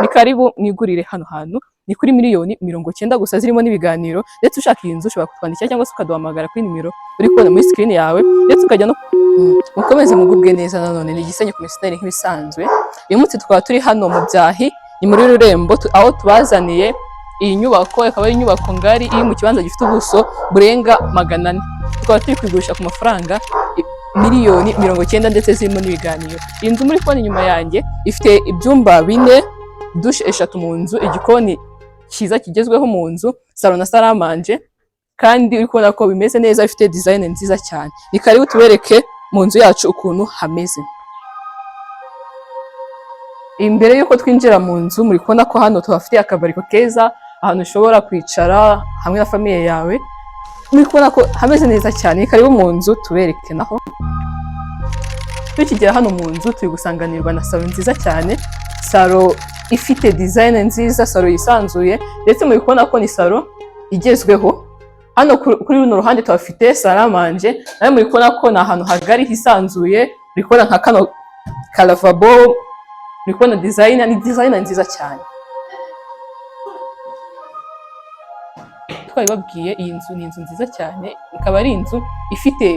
ni karibu mwigurire hano hantu, ni kuri miliyoni 90 gusa zirimo n'ibiganiro. Ndetse ushaka iyi nzu ushobora kutwandikira cyangwa se ukaduhamagara kuri nimero uri kubona muri screen yawe, ndetse ukajya no mukomeze mugubwe neza. Nanone ni Gisenyi Komisiyoneri nk'ibisanzwe. Uyu munsi twaba turi hano mu Byahi, ni muri Rurembo, aho tubazaniye iyi nyubako. Akaba ari inyubako ngari iri mu kibanza gifite ubuso burenga 400. Twaba turi kwigurisha ku mafaranga miliyoni 90 ndetse zirimo n'ibiganiro. Iyi nzu muri kubona inyuma yanjye ifite ibyumba 4, dushe 3 mu nzu, igikoni cyiza kigezweho mu nzu, salon na saramanje, kandi uri kubona ko bimeze neza, bifite design nziza cyane. Ni karibu tubereke mu nzu yacu ukuntu hameze. Imbere yuko twinjira mu nzu, muri kubona ko hano tuhafite akabariko keza, ahantu ushobora kwicara hamwe na famiye yawe. Muri kubona ko hameze neza cyane. Ni karibu mu nzu tubereke. Naho tukigera hano mu nzu turi gusanganirwa na salon nziza cyane, salon ifite design nziza, salon yisanzuye, ndetse muri kubona ko ni salon igezweho. Hano kuri runo ruhande tuhafite saramanje, nawe muri kubona ko ni ahantu hagari hisanzuye. Muri kubona nka kano kalavabo, muri kubona ni design nziza cyane. Twabibabwiye iyi nzu ni inzu nziza cyane, ikaba ari inzu ifite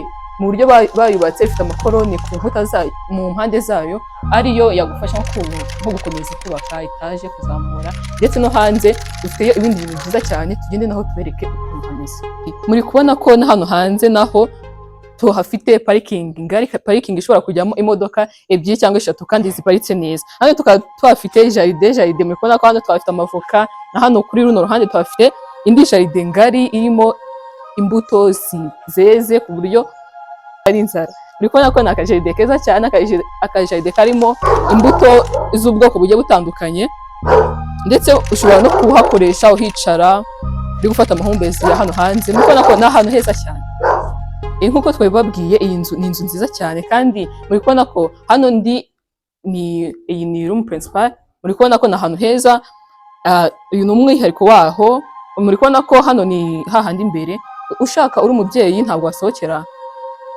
mu buryo bayubatse, ifite amakoroni ku nkuta zayo, mu mpande zayo, ariyo yagufasha nko gukomeza kubaka etaje, kuzamura. Ndetse no hanze dufite ibindi bintu byiza cyane, tugende naho tubereke ukuntu hameze. Muri kubona ko na hano hanze naho tuhafite pariking ngari, pariking ishobora kujyamo imodoka 2 cyangwa 3 kandi ziparitse neza. Hano tukaba tuhafite jaride, muri kubona ko hano tuhafite amavoka, na hano kuri runo ruhande tuhafite indi jaride ngari irimo imbuto zeze ku buryo ari inzara. Muri kubona ko ni akajaride keza cyane, akajaride karimo imbuto z'ubwoko bugiye butandukanye, ndetse ushobora no kuhakoresha uhicara uri gufata amahumbezi ya hano hanze. Muri kubona ko ni ahantu heza cyane. Nk'uko twabibabwiye, iyi nzu ni inzu nziza cyane, kandi muri kubona ko hano iyi ni room principal. Muri kubona ko ni ahantu heza, uyu ni umwihariko waho. Muri kubona ko hano ni hahandi imbere, ushaka uri umubyeyi ntabwo wasohokera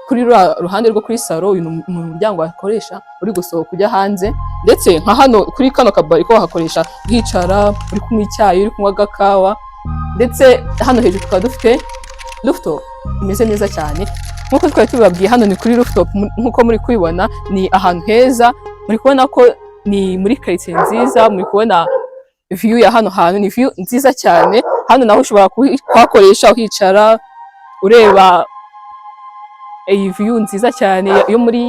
kuri ruhande rwo kuri salo, uyu ni umuryango wakoresha uri gusohoka ujya hanze. Ndetse nka hano kuri kano kabari ko wahakoresha bwicara, uri kunywa icyayi, uri kunywa agakawa. Ndetse hano hejuru tukaba dufite rooftop imeze neza cyane. Nk'uko twari tubibabwiye, hano ni kuri rooftop, nk'uko muri kubibona ni ahantu heza. Muri kubona ko ni muri quartier nziza, muri kubona view ya hano hantu ni view nziza cyane. Hano naho ushobora kuhakoresha uhicara ureba iyi view nziza cyane yo muri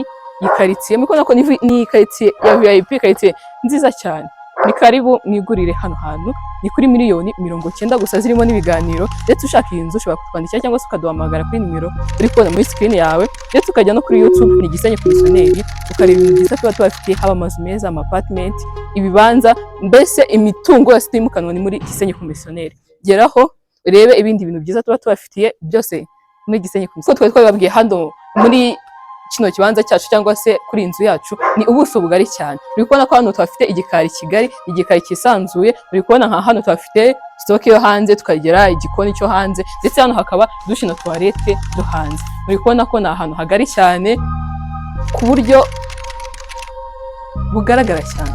iyi quartier. Muri kubona ko ni quartier ya VIP, quartier nziza cyane. Ni karibu mwigurire hano hantu, ni kuri miliyoni 90 gusa zirimo n'ibiganiro. Ndetse ushaka iyi nzu ushobora kutwandikira cyangwa se ukaduhamagara kuri nimero uri kubona muri screen yawe. Ndetse ukajya no kuri YouTube, ni Gisenyi Komisiyoneri, ukareba ibintu byiza tuba tubafitiye, haba amazu meza, apartment, ibibanza, mbese imitungo yose itimukanwa ni muri Gisenyi Komisiyoneri. Geraho urebe ibindi bintu byiza tuba tubafitiye byose muri Gisenyi Komisiyoneri. Twari twabibabwiye hano muri kino kibanza cyacu cyangwa se kuri inzu yacu ni ubuso bugari cyane. Uri kubona ko hano tuhafite igikari kigari, igikari kisanzuye. Uri kubona nka hano tuhafite stock yo hanze, tukagera igikoni cyo hanze, ndetse hano hakaba dushe na toilette zo hanze. Uri kubona ko ni ahantu hagari cyane ku buryo bugaragara cyane.